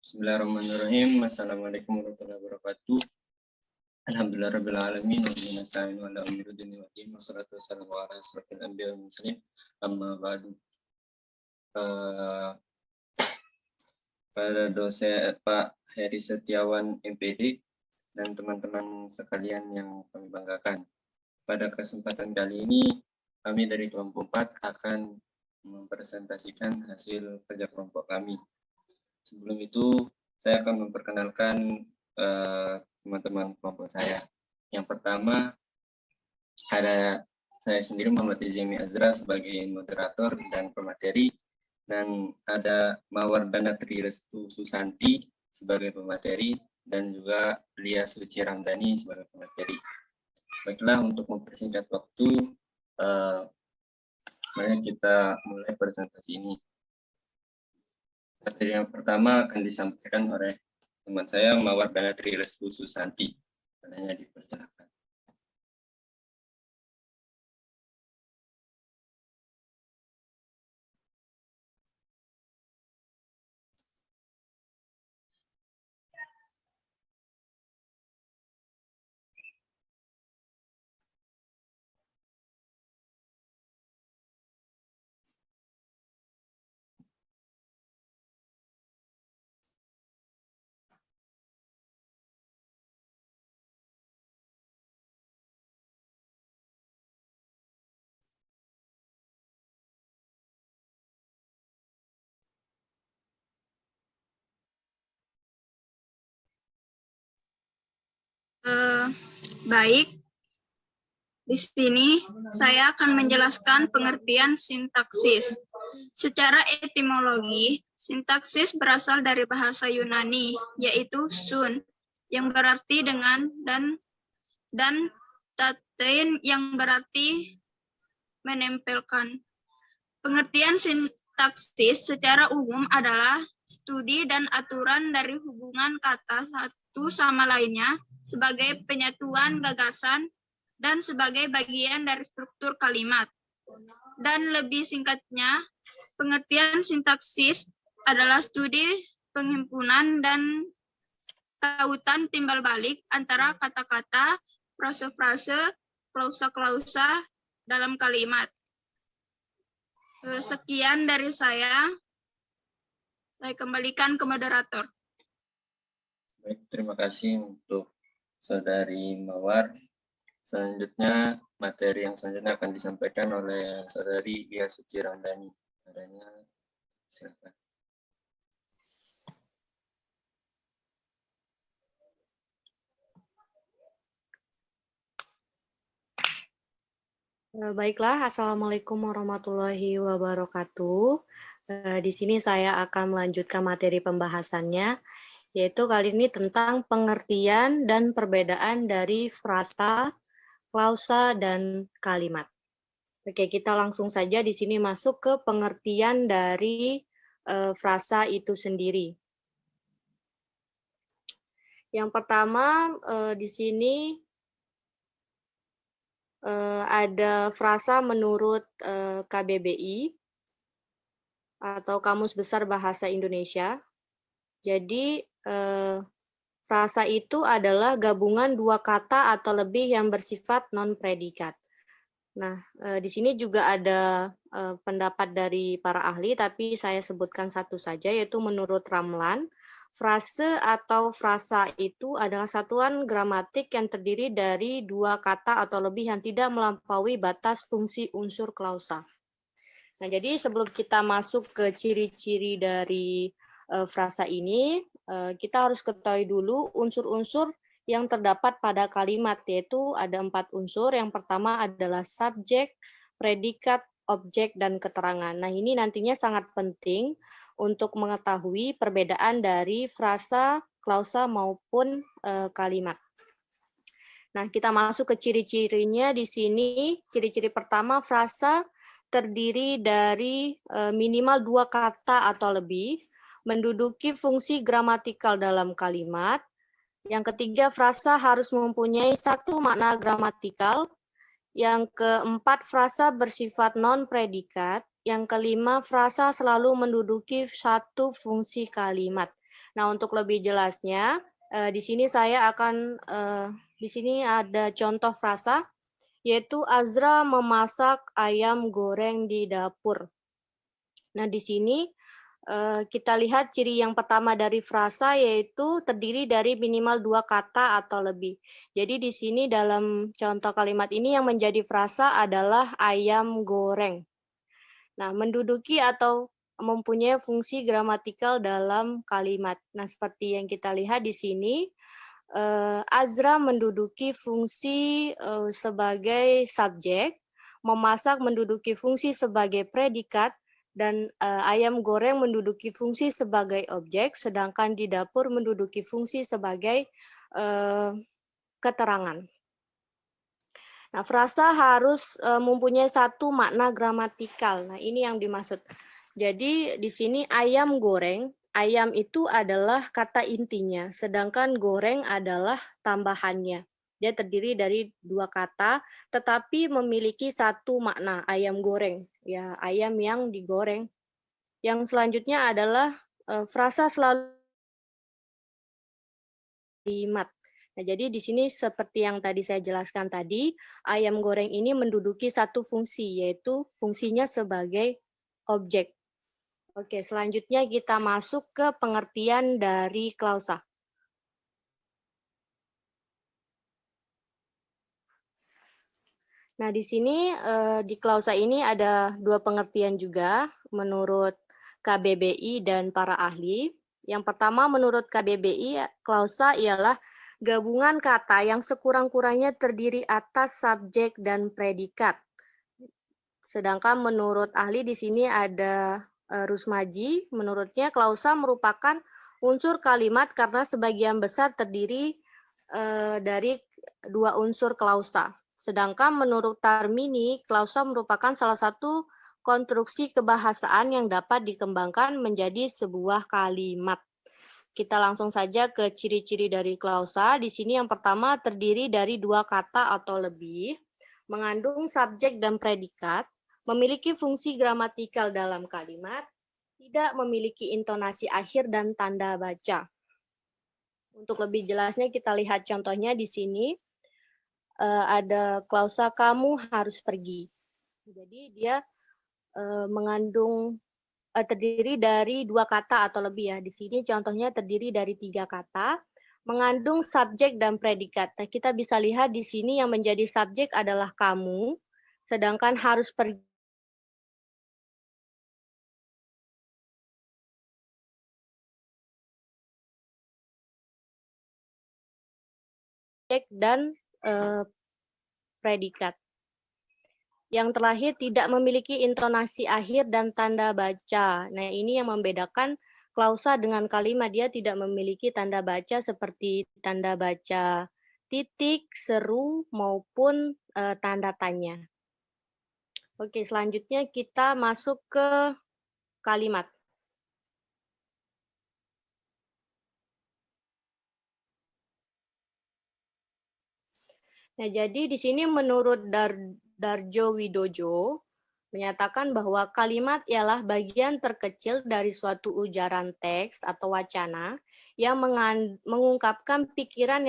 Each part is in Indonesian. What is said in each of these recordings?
Bismillahirrahmanirrahim. Assalamualaikum warahmatullahi wabarakatuh. Alhamdulillahirabbil alamin wa bihi nasta'in wa ala umuri dunya wa din. Wassalatu wassalamu ala asyrofil anbiya'i wal mursalin. Amma ba'du. Pada dosen Pak Heri Setiawan MPD dan teman-teman sekalian yang kami banggakan. Pada kesempatan kali ini kami dari kelompok 4 akan mempresentasikan hasil kerja kelompok kami. Sebelum itu, saya akan memperkenalkan teman-teman kelompok saya. Yang pertama, ada saya sendiri, Muhammad Izimi Azra, sebagai moderator dan pemateri, dan ada Mawardana Tri Restu Susanti sebagai pemateri, dan juga Lia Suci Ramdhani sebagai pemateri. Baiklah, untuk mempersingkat waktu, mari kita mulai presentasi ini. Materi yang pertama akan disampaikan oleh teman saya, Mawardana Tri Restu Susanti. Adanya dipersilakan. Baik, di sini saya akan menjelaskan pengertian sintaksis. Secara etimologi, sintaksis berasal dari bahasa Yunani, yaitu sun, yang berarti dengan, dan tatein, yang berarti menempelkan. Pengertian sintaksis secara umum adalah studi dan aturan dari hubungan kata satu sama lainnya sebagai penyatuan gagasan dan sebagai bagian dari struktur kalimat. Dan lebih singkatnya, pengertian sintaksis adalah studi penghimpunan dan tautan timbal balik antara kata-kata, frase-frase, klausa-klausa dalam kalimat. Sekian dari saya. Saya kembalikan ke moderator. Baik, terima kasih untuk Saudari Mawar. Selanjutnya, materi yang selanjutnya akan disampaikan oleh Saudari Lia Suci Ramdhani. Adanya, silakan. Baiklah, Assalamualaikum warahmatullahi wabarakatuh. Di sini saya akan melanjutkan materi pembahasannya, yaitu kali ini tentang pengertian dan perbedaan dari frasa, klausa, dan kalimat. Oke, kita langsung saja di sini masuk ke pengertian dari frasa itu sendiri. Yang pertama, di sini ada frasa menurut KBBI atau Kamus Besar Bahasa Indonesia. Jadi frasa itu adalah gabungan dua kata atau lebih yang bersifat non-predikat. Nah, di sini juga ada pendapat dari para ahli, tapi saya sebutkan satu saja, yaitu menurut Ramlan, frase atau frasa itu adalah satuan gramatik yang terdiri dari dua kata atau lebih yang tidak melampaui batas fungsi unsur klausa. Nah, jadi sebelum kita masuk ke ciri-ciri dari frasa ini, kita harus ketahui dulu unsur-unsur yang terdapat pada kalimat, yaitu ada 4 unsur. Yang pertama adalah subjek, predikat, objek, dan keterangan. Nah, ini nantinya sangat penting untuk mengetahui perbedaan dari frasa, klausa, maupun kalimat. Nah, kita masuk ke ciri-cirinya di sini. Ciri-ciri pertama, frasa terdiri dari minimal 2 kata atau lebih, menduduki fungsi gramatikal dalam kalimat. Yang ketiga, frasa harus mempunyai satu makna gramatikal. Yang keempat, frasa bersifat non-predikat. Yang kelima, frasa selalu menduduki satu fungsi kalimat. Nah, untuk lebih jelasnya, di sini saya akan di sini ada contoh frasa, yaitu Azra memasak ayam goreng di dapur. Nah, di sini kita lihat ciri yang pertama dari frasa, yaitu terdiri dari minimal 2 kata atau lebih. Jadi di sini dalam contoh kalimat ini yang menjadi frasa adalah ayam goreng. Nah, menduduki atau mempunyai fungsi gramatikal dalam kalimat. Nah, seperti yang kita lihat di sini, Azra menduduki fungsi sebagai subjek, memasak menduduki fungsi sebagai predikat, dan ayam goreng menduduki fungsi sebagai objek, sedangkan di dapur menduduki fungsi sebagai keterangan. Nah, frasa harus mempunyai satu makna gramatikal. Nah, ini yang dimaksud. Jadi di sini ayam goreng, ayam itu adalah kata intinya, sedangkan goreng adalah tambahannya. Dia terdiri dari 2 kata, tetapi memiliki satu makna, ayam goreng. Ya, ayam yang digoreng. Yang selanjutnya adalah frasa selalu kalimat. Nah, jadi di sini seperti yang tadi saya jelaskan tadi, ayam goreng ini menduduki satu fungsi, yaitu fungsinya sebagai objek. Oke, selanjutnya kita masuk ke pengertian dari klausa. Nah, di sini di klausa ini ada 2 pengertian juga menurut KBBI dan para ahli. Yang pertama menurut KBBI, klausa ialah gabungan kata yang sekurang-kurangnya terdiri atas subjek dan predikat. Sedangkan menurut ahli di sini ada Rusmaji, menurutnya klausa merupakan unsur kalimat karena sebagian besar terdiri dari 2 unsur klausa. Sedangkan menurut Tarmini, klausa merupakan salah satu konstruksi kebahasaan yang dapat dikembangkan menjadi sebuah kalimat. Kita langsung saja ke ciri-ciri dari klausa. Di sini yang pertama terdiri dari 2 kata atau lebih, mengandung subjek dan predikat, memiliki fungsi gramatikal dalam kalimat, tidak memiliki intonasi akhir dan tanda baca. Untuk lebih jelasnya kita lihat contohnya di sini. Ada klausa kamu harus pergi. Jadi dia mengandung terdiri dari 2 kata atau lebih ya. Di sini contohnya terdiri dari 3 kata, mengandung subjek dan predikat. Nah, kita bisa lihat di sini yang menjadi subjek adalah kamu, sedangkan harus pergi dan predikat. Yang terakhir tidak memiliki intonasi akhir dan tanda baca. Nah, ini yang membedakan klausa dengan kalimat. Dia tidak memiliki tanda baca seperti tanda baca titik, seru, maupun tanda tanya. Oke, selanjutnya kita masuk ke kalimat. Nah, jadi di sini menurut Darjo Widojo menyatakan bahwa kalimat ialah bagian terkecil dari suatu ujaran teks atau wacana yang mengungkapkan pikiran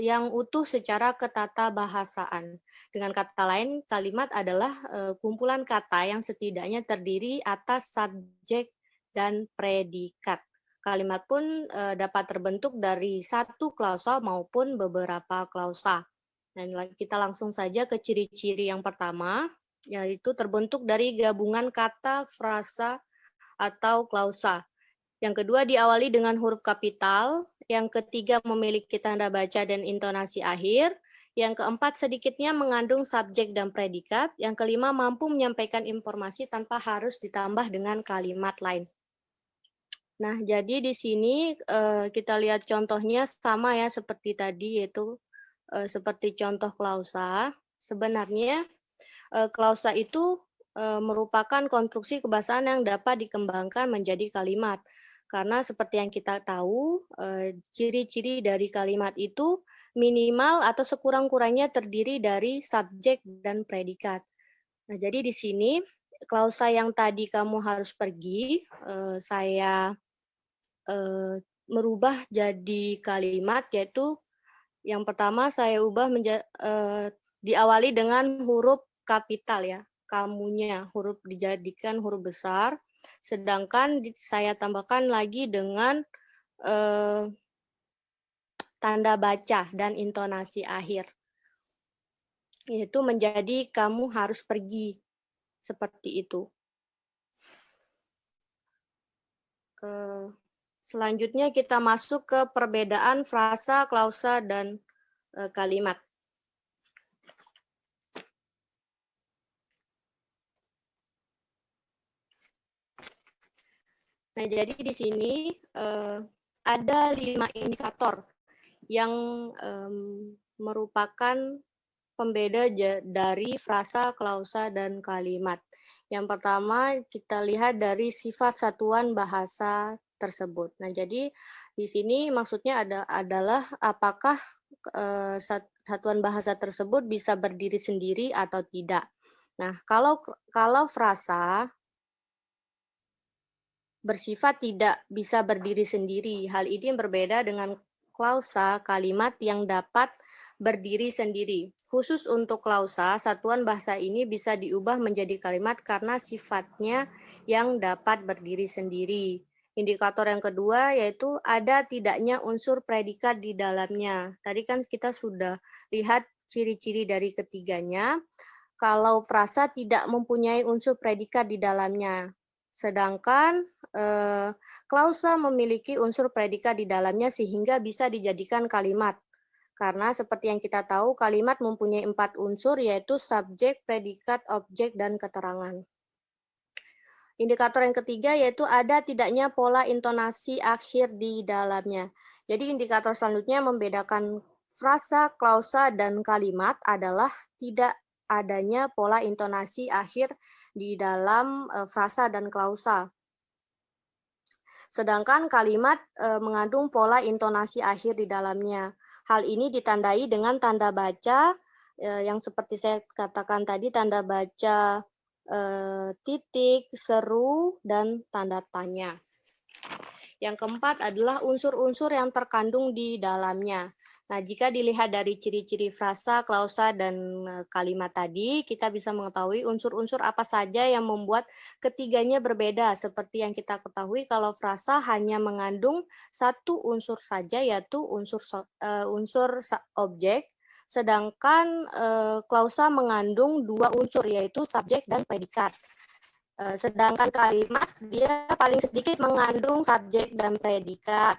yang utuh secara ketatabahasaan. Dengan kata lain, kalimat adalah kumpulan kata yang setidaknya terdiri atas subjek dan predikat. Kalimat pun dapat terbentuk dari satu klausa maupun beberapa klausa. Dan kita langsung saja ke ciri-ciri yang pertama, yaitu terbentuk dari gabungan kata, frasa, atau klausa. Yang kedua diawali dengan huruf kapital, yang ketiga memiliki tanda baca dan intonasi akhir, yang keempat sedikitnya mengandung subjek dan predikat, yang kelima mampu menyampaikan informasi tanpa harus ditambah dengan kalimat lain. Nah, jadi di sini kita lihat contohnya sama ya seperti tadi, yaitu seperti contoh klausa. Sebenarnya klausa itu merupakan konstruksi kebahasaan yang dapat dikembangkan menjadi kalimat. Karena seperti yang kita tahu, ciri-ciri dari kalimat itu minimal atau sekurang-kurangnya terdiri dari subjek dan predikat. Nah, jadi di sini klausa yang tadi kamu harus pergi, saya merubah jadi kalimat, yaitu yang pertama saya ubah diawali dengan huruf kapital ya, kamunya huruf dijadikan huruf besar, sedangkan saya tambahkan lagi dengan tanda baca dan intonasi akhir, yaitu menjadi kamu harus pergi, seperti itu. Selanjutnya kita masuk ke perbedaan frasa, klausa, dan kalimat. Nah, jadi di sini ada 5 indikator yang merupakan pembeda dari frasa, klausa, dan kalimat. Yang pertama kita lihat dari sifat satuan bahasa tersebut. Nah, jadi di sini maksudnya adalah apakah satuan bahasa tersebut bisa berdiri sendiri atau tidak. Nah, kalau frasa bersifat tidak bisa berdiri sendiri. Hal ini berbeda dengan klausa, kalimat yang dapat berdiri sendiri. Khusus untuk klausa, satuan bahasa ini bisa diubah menjadi kalimat karena sifatnya yang dapat berdiri sendiri. Indikator yang kedua yaitu ada tidaknya unsur predikat di dalamnya. Tadi kan kita sudah lihat ciri-ciri dari ketiganya. Kalau frasa tidak mempunyai unsur predikat di dalamnya. Sedangkan klausa memiliki unsur predikat di dalamnya sehingga bisa dijadikan kalimat. Karena seperti yang kita tahu, kalimat mempunyai 4 unsur, yaitu subjek, predikat, objek, dan keterangan. Indikator yang ketiga yaitu ada tidaknya pola intonasi akhir di dalamnya. Jadi indikator selanjutnya membedakan frasa, klausa, dan kalimat adalah tidak adanya pola intonasi akhir di dalam frasa dan klausa. Sedangkan kalimat mengandung pola intonasi akhir di dalamnya. Hal ini ditandai dengan tanda baca yang seperti saya katakan tadi, tanda baca titik, seru, dan tanda tanya. Yang keempat adalah unsur-unsur yang terkandung di dalamnya. Nah, jika dilihat dari ciri-ciri frasa, klausa, dan kalimat tadi, kita bisa mengetahui unsur-unsur apa saja yang membuat ketiganya berbeda. Seperti yang kita ketahui, kalau frasa hanya mengandung satu unsur saja, yaitu unsur objek, sedangkan klausa mengandung 2 unsur, yaitu subjek dan predikat. Sedangkan kalimat dia paling sedikit mengandung subjek dan predikat.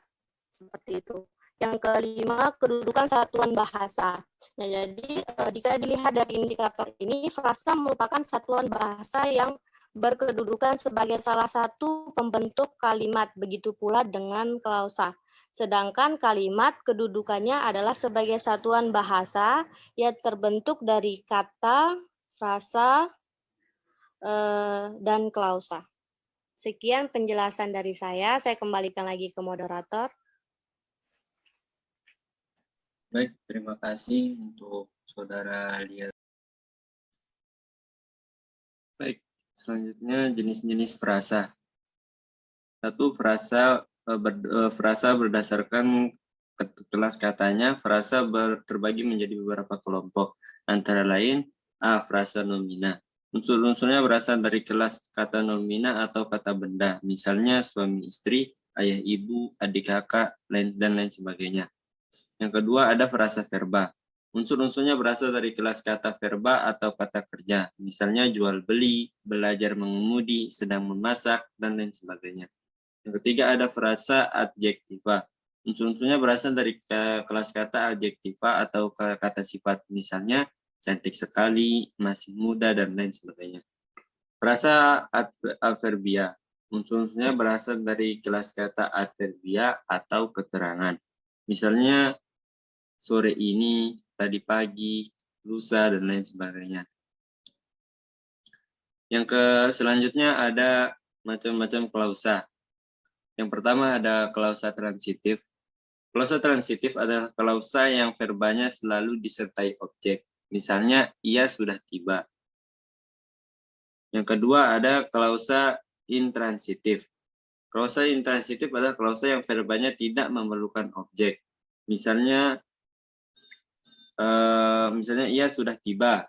Seperti itu. Yang kelima, kedudukan satuan bahasa. Nah, jadi jika dilihat dari indikator ini, frasa merupakan satuan bahasa yang berkedudukan sebagai salah satu pembentuk kalimat, begitu pula dengan klausa. Sedangkan kalimat kedudukannya adalah sebagai satuan bahasa yang terbentuk dari kata, frasa, dan klausa. Sekian penjelasan dari saya kembalikan lagi ke moderator. Baik, terima kasih untuk Saudara Lia. Baik, selanjutnya jenis-jenis frasa. Satu, frasa berdasarkan kelas katanya, frasa terbagi menjadi beberapa kelompok. Antara lain, A. Frasa nomina. Unsur-unsurnya berasal dari kelas kata nomina atau kata benda. Misalnya suami istri, ayah ibu, adik kakak, dan lain sebagainya. Yang kedua ada frasa verba. Unsur-unsurnya berasal dari kelas kata verba atau kata kerja. Misalnya jual beli, belajar mengemudi, sedang memasak, dan lain sebagainya. Yang ketiga ada frasa adjektiva. Unsur-unsurnya berasal dari kelas kata adjektiva atau kata sifat. Misalnya cantik sekali, masih muda, dan lain sebagainya. Frasa adverbia. Unsur-unsurnya berasal dari kelas kata adverbia atau keterangan. Misalnya sore ini, tadi pagi, lusa, dan lain sebagainya. Yang selanjutnya ada macam-macam klausa. Yang pertama ada klausa transitif. Klausa transitif adalah klausa yang verbanya selalu disertai objek. Misalnya, ia sudah tiba. Yang kedua ada klausa intransitif. Klausa intransitif adalah klausa yang verbanya tidak memerlukan objek. Misalnya ia sudah tiba.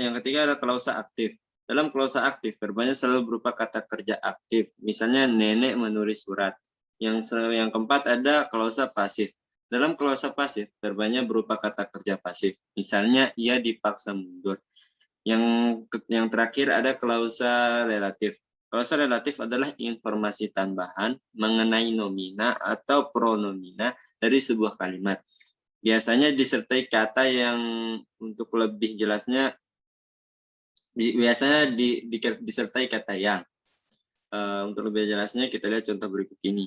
Yang ketiga adalah klausa aktif. Dalam klausa aktif, verbanya selalu berupa kata kerja aktif. Misalnya nenek menulis surat. Yang keempat ada klausa pasif. Dalam klausa pasif, verbanya berupa kata kerja pasif. Misalnya ia dipaksa mundur. Yang terakhir ada klausa relatif. Klausa relatif adalah informasi tambahan mengenai nomina atau pronomina dari sebuah kalimat. Biasanya disertai kata yang untuk lebih jelasnya biasanya disertai kata yang. Untuk lebih jelasnya kita lihat contoh berikut ini.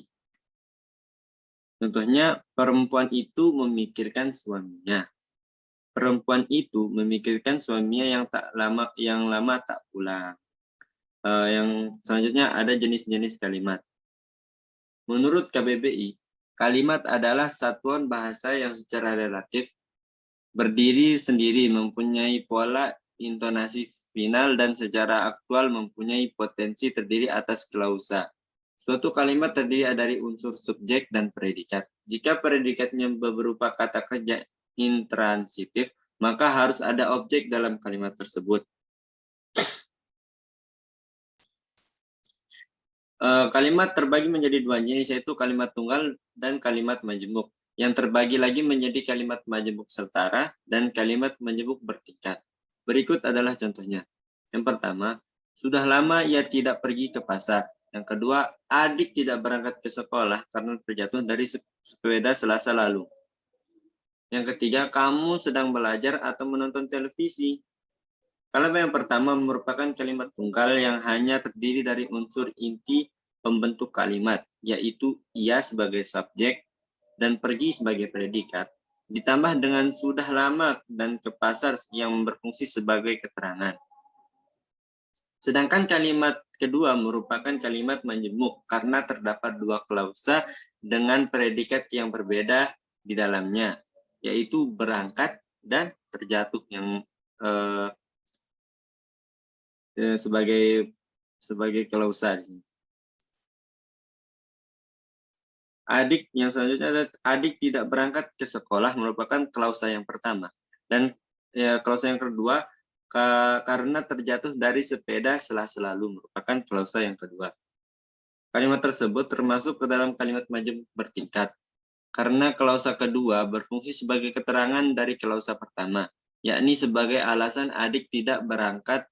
Contohnya, perempuan itu memikirkan suaminya. Perempuan itu memikirkan suaminya yang lama tak pulang. Yang selanjutnya ada jenis-jenis kalimat. Menurut KBBI, kalimat adalah satuan bahasa yang secara relatif berdiri sendiri, mempunyai pola intonasi final dan secara aktual mempunyai potensi terdiri atas klausa. Suatu kalimat terdiri dari unsur subjek dan predikat. Jika predikatnya berupa kata kerja intransitif, maka harus ada objek dalam kalimat tersebut. Kalimat terbagi menjadi dua jenis, yaitu kalimat tunggal dan kalimat majemuk. Yang terbagi lagi menjadi kalimat majemuk setara dan kalimat majemuk bertingkat. Berikut adalah contohnya. Yang pertama, sudah lama ia tidak pergi ke pasar. Yang kedua, adik tidak berangkat ke sekolah karena terjatuh dari sepeda Selasa lalu. Yang ketiga, kamu sedang belajar atau menonton televisi. Kalimat yang pertama merupakan kalimat tunggal yang hanya terdiri dari unsur inti pembentuk kalimat, yaitu ia sebagai subjek dan pergi sebagai predikat, ditambah dengan sudah lama dan ke pasar yang berfungsi sebagai keterangan. Sedangkan kalimat kedua merupakan kalimat majemuk karena terdapat dua klausa dengan predikat yang berbeda di dalamnya, yaitu berangkat dan terjatuh yang sebagai klausa di sini. Adik yang selanjutnya adalah adik tidak berangkat ke sekolah merupakan klausa yang pertama, dan klausa yang kedua karena terjatuh dari sepeda Selasa lalu merupakan klausa yang kedua. Kalimat tersebut termasuk ke dalam kalimat majemuk bertingkat karena klausa kedua berfungsi sebagai keterangan dari klausa pertama, yakni sebagai alasan adik tidak berangkat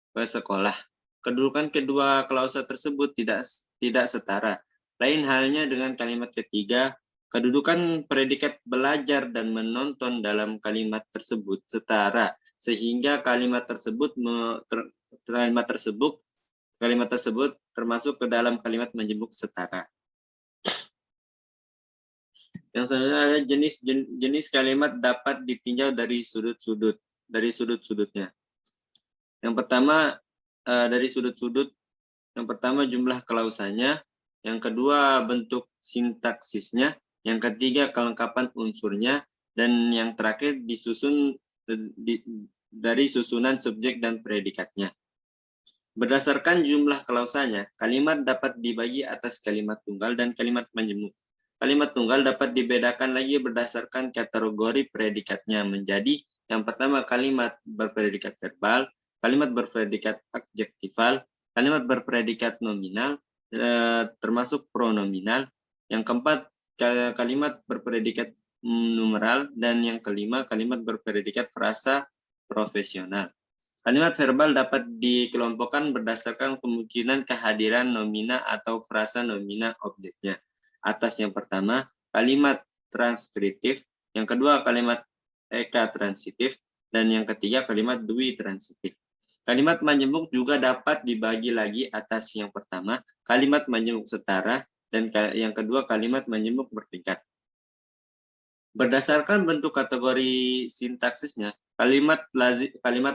ke sekolah. Kedudukan kedua klausa tersebut tidak setara. Lain halnya dengan kalimat ketiga, kedudukan predikat belajar dan menonton dalam kalimat tersebut setara, sehingga kalimat tersebut termasuk ke dalam kalimat majemuk setara. Yang selanjutnya ada jenis kalimat dapat ditinjau dari sudut-sudutnya. Yang pertama dari sudut-sudut, yang pertama jumlah klausanya, yang kedua bentuk sintaksisnya, yang ketiga kelengkapan unsurnya, dan yang terakhir disusun dari susunan subjek dan predikatnya. Berdasarkan jumlah klausanya, kalimat dapat dibagi atas kalimat tunggal dan kalimat majemuk. Kalimat tunggal dapat dibedakan lagi berdasarkan kategori predikatnya menjadi yang pertama kalimat berpredikat verbal, kalimat berpredikat adjektifal, kalimat berpredikat nominal, termasuk pronominal. Yang keempat, kalimat berpredikat numeral, dan yang kelima, kalimat berpredikat frasa profesional. Kalimat verbal dapat dikelompokkan berdasarkan kemungkinan kehadiran nomina atau frasa nomina objeknya. Atas yang pertama, kalimat transkriptif, yang kedua, kalimat eka transitif, dan yang ketiga, kalimat dwi transitif. Kalimat majemuk juga dapat dibagi lagi atas yang pertama, kalimat majemuk setara, dan yang kedua, kalimat majemuk bertingkat. Berdasarkan bentuk kategori sintaksisnya, kalimat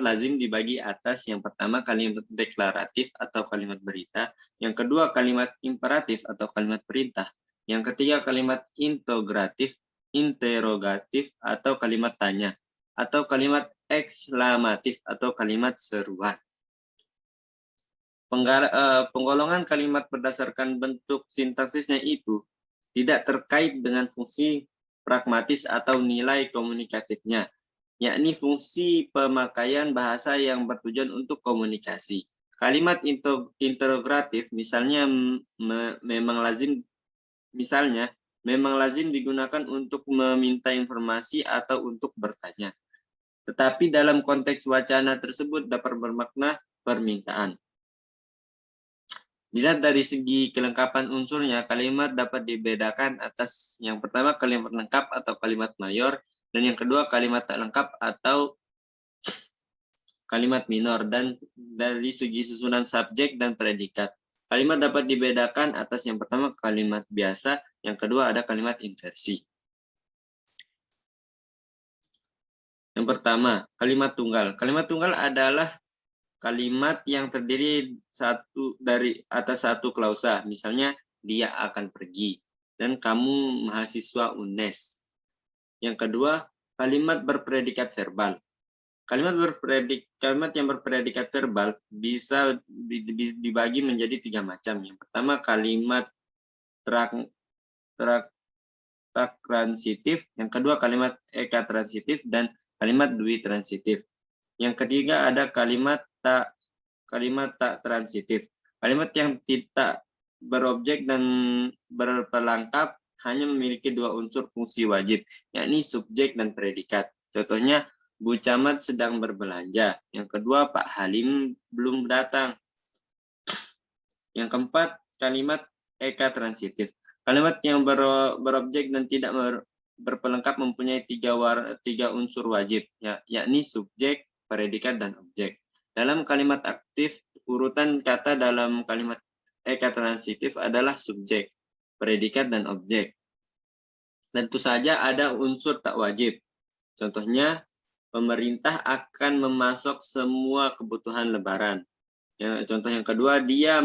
lazim dibagi atas yang pertama kalimat deklaratif atau kalimat berita, yang kedua kalimat imperatif atau kalimat perintah, yang ketiga kalimat interrogatif atau kalimat tanya, atau kalimat ekslamatif atau kalimat seruan. Penggolongan kalimat berdasarkan bentuk sintaksisnya itu tidak terkait dengan fungsi pragmatis atau nilai komunikatifnya, yakni fungsi pemakaian bahasa yang bertujuan untuk komunikasi. Kalimat interogatif misalnya memang lazim digunakan untuk meminta informasi atau untuk bertanya. Tetapi dalam konteks wacana tersebut dapat bermakna permintaan. Dilihat dari segi kelengkapan unsurnya, kalimat dapat dibedakan atas yang pertama kalimat lengkap atau kalimat mayor, dan yang kedua kalimat tak lengkap atau kalimat minor, dan dari segi susunan subjek dan predikat. Kalimat dapat dibedakan atas yang pertama kalimat biasa, yang kedua ada kalimat inversi. Yang pertama, kalimat tunggal. Kalimat tunggal adalah kalimat yang terdiri atas satu klausa. Misalnya, dia akan pergi dan kamu mahasiswa UNES. Yang kedua, kalimat berpredikat verbal. Kalimat yang berpredikat verbal bisa dibagi menjadi 3 macam. Yang pertama, kalimat transitif, yang kedua kalimat ekatransitif, dan kalimat dwitransitif. Yang ketiga ada kalimat tak transitif. Kalimat yang tidak berobjek dan berpelengkap hanya memiliki 2 unsur fungsi wajib, yakni subjek dan predikat. Contohnya, Bu Camat sedang berbelanja. Yang kedua, Pak Halim belum datang. Yang keempat, kalimat ekatransitif. Kalimat yang berobjek dan tidak berpelengkap mempunyai 3 unsur wajib, yakni subjek, predikat, dan objek. Dalam kalimat aktif, urutan kata dalam kalimat ekatransitif adalah subjek, predikat, dan objek. Tentu saja ada unsur tak wajib. Contohnya, pemerintah akan memasok semua kebutuhan lebaran. Contoh yang kedua, dia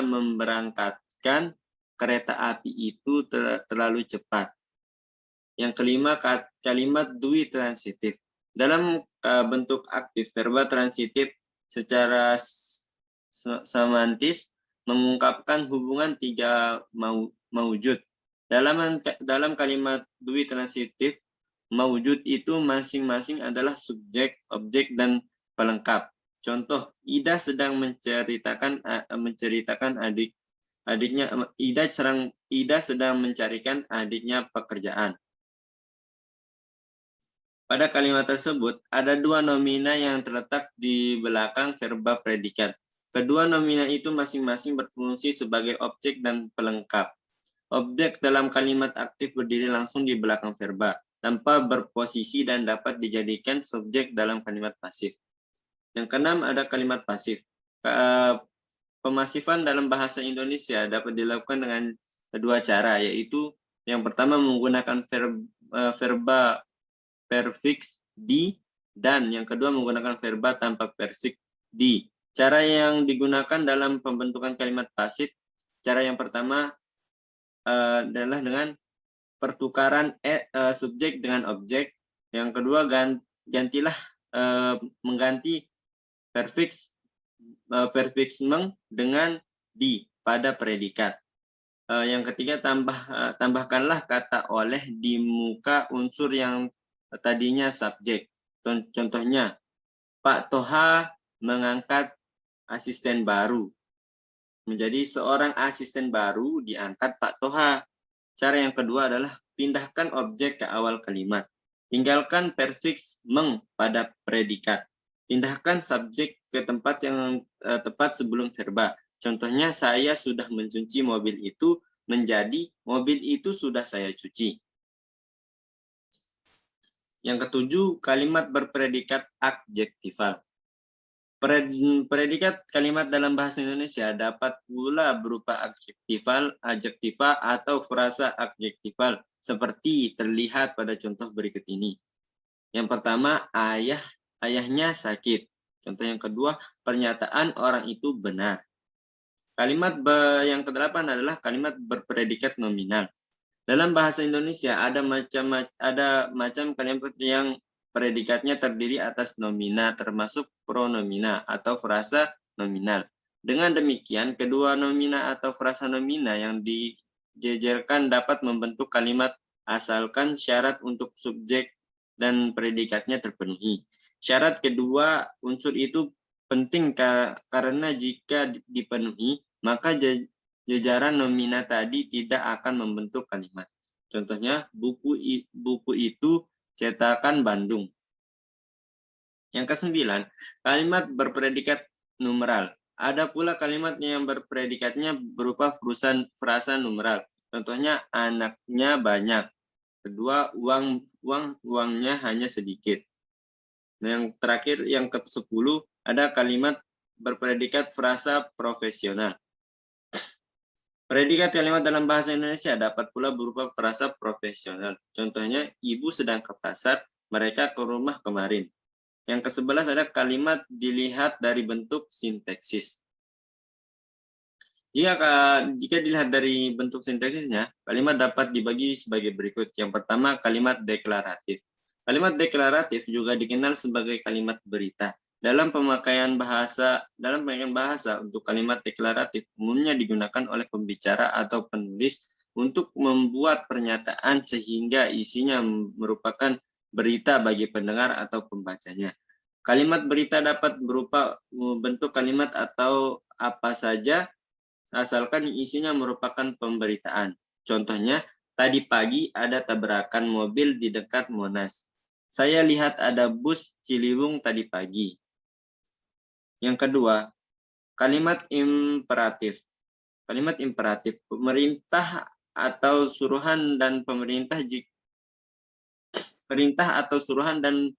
memberangkatkan kereta api itu terlalu cepat. Yang kelima, kalimat dwitransitif. Dalam bentuk aktif, verba transitif secara semantis mengungkapkan hubungan 3 maujud. Dalam kalimat dwitransitif, maujud itu masing-masing adalah subjek, objek, dan pelengkap. Contoh, Ida sedang menceritakan adiknya. Ida sedang mencarikan adiknya pekerjaan. Pada kalimat tersebut, ada 2 nomina yang terletak di belakang verba predikat. Kedua nomina itu masing-masing berfungsi sebagai objek dan pelengkap. Objek dalam kalimat aktif berdiri langsung di belakang verba, tanpa berposisi dan dapat dijadikan subjek dalam kalimat pasif. Yang keenam ada kalimat pasif. Pemasifan dalam bahasa Indonesia dapat dilakukan dengan 2 cara, yaitu yang pertama menggunakan verba prefix di, dan yang kedua menggunakan verba tanpa prefix di. Cara yang digunakan dalam pembentukan kalimat pasif, cara yang pertama adalah dengan pertukaran subjek dengan objek. Yang kedua, gantilah mengganti prefix meng dengan di pada predikat. Yang ketiga, tambahkanlah kata oleh di muka unsur yang tadinya subjek. Contohnya, Pak Toha mengangkat asisten baru. Menjadi seorang asisten baru diangkat Pak Toha. Cara yang kedua adalah pindahkan objek ke awal kalimat. Tinggalkan prefix meng pada predikat. Pindahkan subjek ke tempat yang tepat sebelum verba. Contohnya, saya sudah mencuci mobil itu menjadi mobil itu sudah saya cuci. Yang ketujuh, kalimat berpredikat adjektifal. Predikat kalimat dalam bahasa Indonesia dapat pula berupa adjektiva atau frasa adjektifal seperti terlihat pada contoh berikut ini. Yang pertama, ayahnya sakit. Contoh yang kedua, pernyataan orang itu benar. Kalimat yang kedelapan adalah kalimat berpredikat nominal. Dalam bahasa Indonesia ada macam kalimat yang predikatnya terdiri atas nomina termasuk pronomina atau frasa nominal. Dengan demikian, kedua nomina atau frasa nomina yang dijejerkan dapat membentuk kalimat asalkan syarat untuk subjek dan predikatnya terpenuhi. Syarat kedua unsur itu penting karena jika dipenuhi, maka jejaran nomina tadi tidak akan membentuk kalimat. Contohnya, buku itu cetakan Bandung. Yang kesembilan, kalimat berpredikat numeral. Ada pula kalimat yang berpredikatnya berupa frasa numeral. Contohnya, anaknya banyak. Kedua, uangnya hanya sedikit. Nah, yang terakhir, yang ke-10, ada kalimat berpredikat frasa profesional. Predikat kalimat dalam bahasa Indonesia dapat pula berupa frasa profesional. Contohnya, ibu sedang ke pasar, mereka ke rumah kemarin. Yang ke-11 ada kalimat dilihat dari bentuk sintaksis. Jika dilihat dari bentuk sintaksisnya, kalimat dapat dibagi sebagai berikut. Yang pertama, kalimat deklaratif. Kalimat deklaratif juga dikenal sebagai kalimat berita. Dalam pemakaian bahasa untuk kalimat deklaratif umumnya digunakan oleh pembicara atau penulis untuk membuat pernyataan sehingga isinya merupakan berita bagi pendengar atau pembacanya. Kalimat berita dapat berupa bentuk kalimat atau apa saja asalkan isinya merupakan pemberitaan. Contohnya, tadi pagi ada tabrakan mobil di dekat Monas. Saya lihat ada bus Ciliwung tadi pagi. Yang kedua, kalimat imperatif. Kalimat imperatif, pemerintah atau suruhan dan perintah atau suruhan dan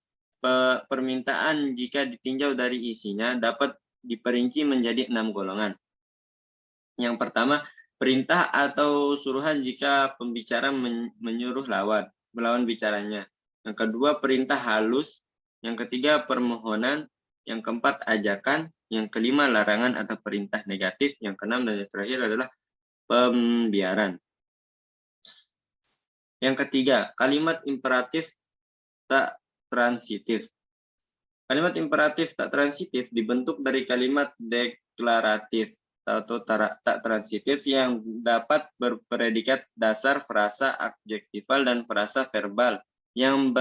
permintaan jika ditinjau dari isinya dapat diperinci menjadi 6 golongan. Yang pertama, perintah atau suruhan jika pembicara menyuruh melawan bicaranya. Yang kedua, perintah halus. Yang ketiga, permohonan. Yang keempat, ajakan. Yang kelima, larangan atau perintah negatif. Yang keenam dan yang terakhir adalah pembiaran. Yang ketiga, kalimat imperatif tak transitif. Kalimat imperatif tak transitif dibentuk dari kalimat deklaratif atau tak transitif yang dapat berpredikat dasar frasa adjektifal dan frasa verbal yang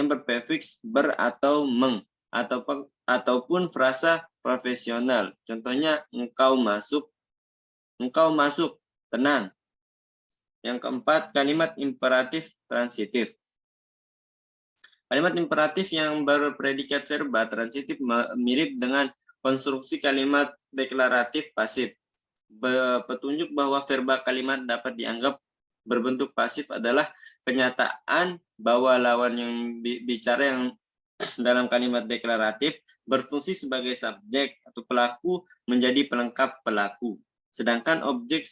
berprefiks ber atau meng ataupun frasa profesional. Contohnya, engkau masuk, tenang. Yang keempat, kalimat imperatif transitif. Kalimat imperatif yang berpredikat verba transitif mirip dengan konstruksi kalimat deklaratif pasif. Petunjuk bahwa verba kalimat dapat dianggap berbentuk pasif adalah kenyataan bahwa lawan yang bicara yang dalam kalimat deklaratif berfungsi sebagai subjek atau pelaku menjadi pelengkap pelaku. Sedangkan objek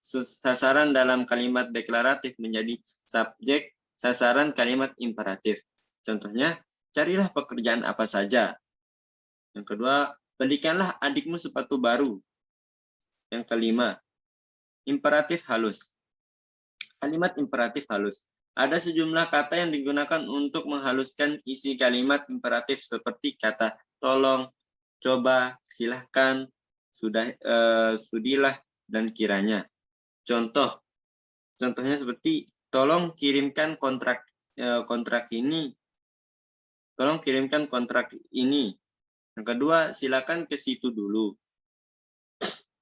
sasaran dalam kalimat deklaratif menjadi subjek sasaran kalimat imperatif. Contohnya, carilah pekerjaan apa saja. Yang kedua, belikanlah adikmu sepatu baru. Yang kelima, imperatif halus. Kalimat imperatif halus. Ada sejumlah kata yang digunakan untuk menghaluskan isi kalimat imperatif seperti kata tolong, coba, silahkan, sudilah, dan kiranya. Contohnya seperti tolong kirimkan kontrak ini. Tolong kirimkan kontrak ini. Yang kedua, silakan ke situ dulu.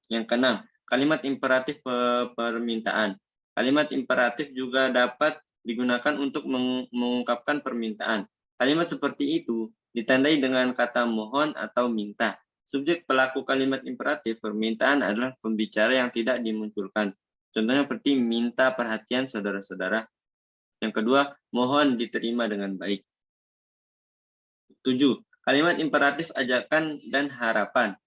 Yang keenam, kalimat imperatif permintaan. Kalimat imperatif juga dapat digunakan untuk mengungkapkan permintaan. Kalimat seperti itu ditandai dengan kata mohon atau minta. Subjek pelaku kalimat imperatif permintaan adalah pembicara yang tidak dimunculkan. Contohnya seperti minta perhatian saudara-saudara. Yang kedua, mohon diterima dengan baik. 7. Kalimat imperatif ajakan dan harapan.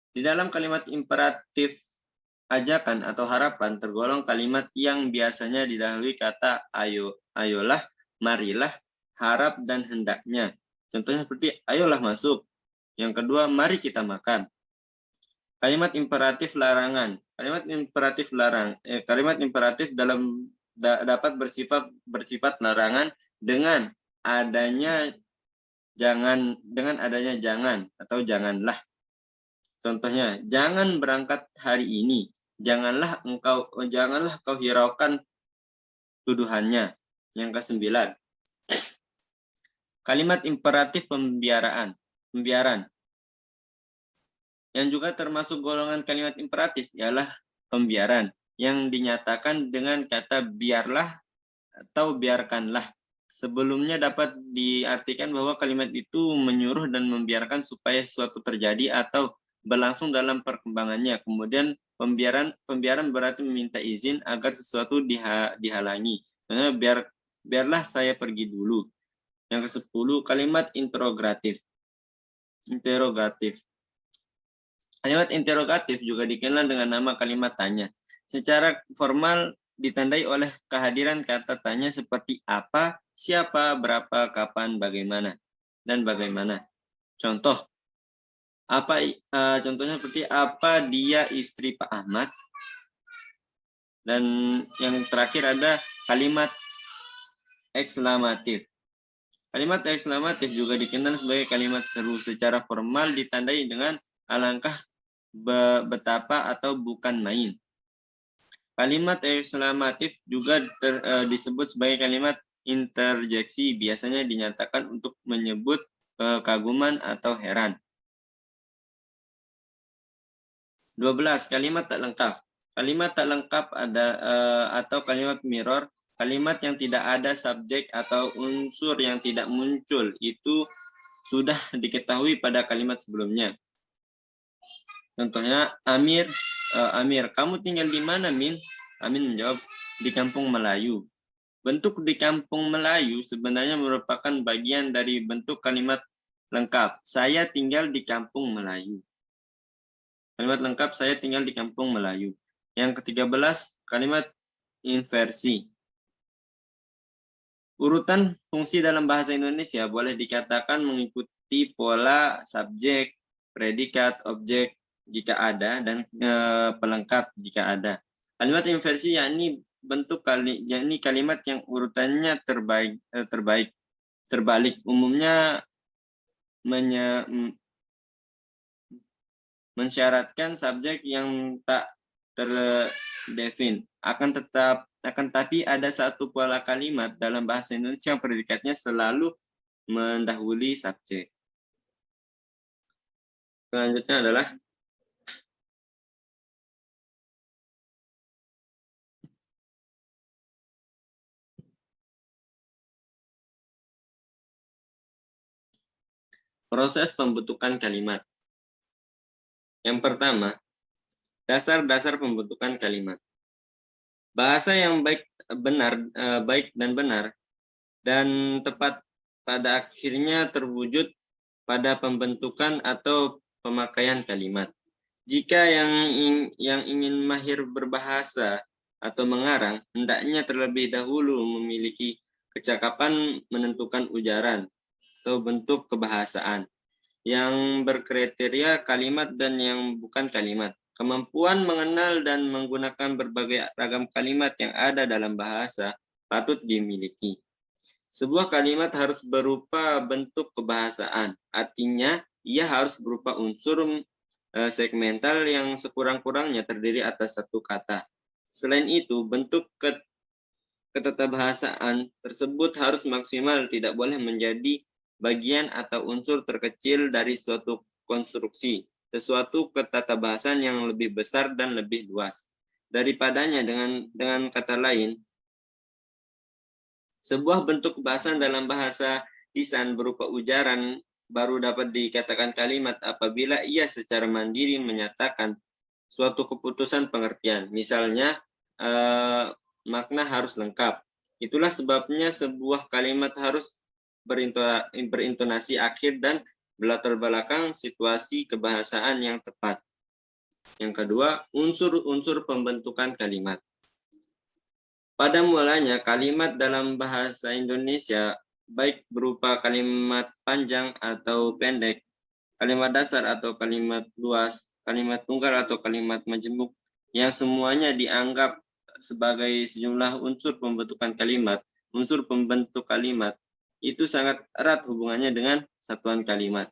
Di dalam kalimat imperatif ajakan atau harapan tergolong kalimat yang biasanya didahului kata ayolah, marilah, harap, dan hendaknya. Contohnya seperti ayolah masuk. Yang kedua, mari kita makan. Kalimat imperatif larangan. Kalimat imperatif dapat bersifat larangan dengan adanya dengan adanya jangan atau janganlah. Contohnya, jangan berangkat hari ini. Janganlah kau hiraukan tuduhannya. Yang ke-9, kalimat imperatif pembiaran. Yang juga termasuk golongan kalimat imperatif ialah pembiaran yang dinyatakan dengan kata biarlah atau biarkanlah. Sebelumnya dapat diartikan bahwa kalimat itu menyuruh dan membiarkan supaya sesuatu terjadi atau berlangsung dalam perkembangannya. Kemudian pembiaran berarti meminta izin agar sesuatu dihalangi. Biarlah saya pergi dulu. Yang ke-10, kalimat interrogatif. Kalimat interrogatif juga dikenal dengan nama kalimat tanya. Secara formal ditandai oleh kehadiran kata tanya seperti apa, siapa, berapa, kapan, bagaimana, dan bagaimana. Contoh, contohnya seperti apa dia istri Pak Ahmad. Dan yang terakhir ada kalimat ekslamatif. Kalimat ekslamatif juga dikenal sebagai kalimat seru. Secara formal ditandai dengan alangkah, betapa, atau bukan main. Kalimat ekslamatif juga disebut sebagai kalimat interjeksi. Biasanya dinyatakan untuk menyebut kekaguman atau heran. 12. Kalimat tak lengkap. Kalimat tak lengkap atau kalimat mirror. Kalimat yang tidak ada subjek atau unsur yang tidak muncul. Itu sudah diketahui pada kalimat sebelumnya. Contohnya, Amir, kamu tinggal di mana, Min? Amin menjawab, di Kampung Melayu. Bentuk di Kampung Melayu sebenarnya merupakan bagian dari bentuk kalimat lengkap. Saya tinggal di Kampung Melayu. Kalimat lengkap, saya tinggal di Kampung Melayu. Yang ke-13, kalimat inversi. Urutan fungsi dalam bahasa Indonesia boleh dikatakan mengikuti pola subjek, predikat, objek jika ada, dan pelengkap jika ada. Kalimat inversi yakni kalimat yang urutannya terbalik, umumnya mensyaratkan subjek yang tak terdefin. Akan tapi ada satu pola kalimat dalam bahasa Indonesia yang predikatnya selalu mendahului subjek. Selanjutnya adalah proses pembentukan kalimat. Yang pertama, dasar-dasar pembentukan kalimat. Bahasa yang baik dan benar dan tepat pada akhirnya terwujud pada pembentukan atau pemakaian kalimat. Jika yang ingin mahir berbahasa atau mengarang, hendaknya terlebih dahulu memiliki kecakapan menentukan ujaran atau bentuk kebahasaan yang berkriteria kalimat dan yang bukan kalimat. Kemampuan mengenal dan menggunakan berbagai ragam kalimat yang ada dalam bahasa patut dimiliki. Sebuah kalimat harus berupa bentuk kebahasaan, artinya ia harus berupa unsur segmental yang sekurang-kurangnya terdiri atas satu kata. Selain itu, bentuk ketatabahasaan tersebut harus maksimal, tidak boleh menjadi bagian atau unsur terkecil dari suatu konstruksi, sesuatu ketatabahasan yang lebih besar dan lebih luas daripadanya. Dengan kata lain, sebuah bentuk kebahasan dalam bahasa lisan berupa ujaran baru dapat dikatakan kalimat apabila ia secara mandiri menyatakan suatu keputusan pengertian. Misalnya, makna harus lengkap. Itulah sebabnya sebuah kalimat harus berintonasi akhir dan berlatar belakang situasi kebahasaan yang tepat. Yang kedua, unsur-unsur pembentukan kalimat. Pada mulanya, kalimat dalam bahasa Indonesia baik berupa kalimat panjang atau pendek, kalimat dasar atau kalimat luas, kalimat tunggal atau kalimat majemuk, yang semuanya dianggap sebagai sejumlah unsur pembentukan kalimat. Unsur pembentuk kalimat itu sangat erat hubungannya dengan satuan kalimat.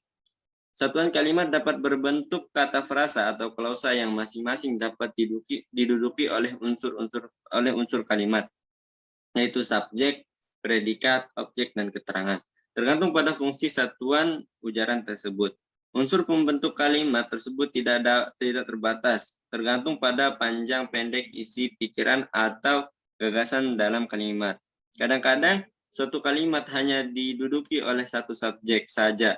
Satuan kalimat dapat berbentuk kata frasa atau klausa yang masing-masing dapat diduduki oleh unsur kalimat, yaitu subjek, predikat, objek, dan keterangan. Tergantung pada fungsi satuan ujaran tersebut. Unsur pembentuk kalimat tersebut tidak terbatas, tergantung pada panjang pendek isi pikiran atau gagasan dalam kalimat. Kadang-kadang suatu kalimat hanya diduduki oleh satu subjek saja.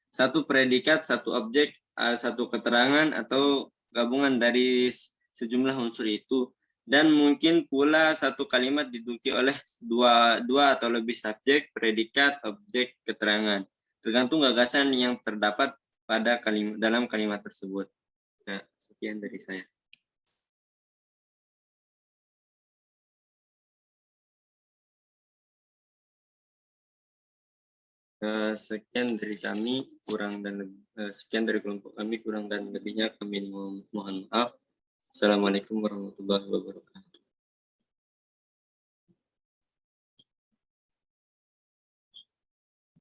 Satu predikat, satu objek, satu keterangan, atau gabungan dari sejumlah unsur itu. Dan mungkin pula satu kalimat diduduki oleh dua atau lebih subjek, predikat, objek, keterangan. Tergantung gagasan yang terdapat pada dalam kalimat tersebut. Nah, sekian dari saya. Sekian dari kami, sekian dari kelompok kami, kurang dan lebihnya kami mohon maaf. Assalamualaikum warahmatullahi wabarakatuh.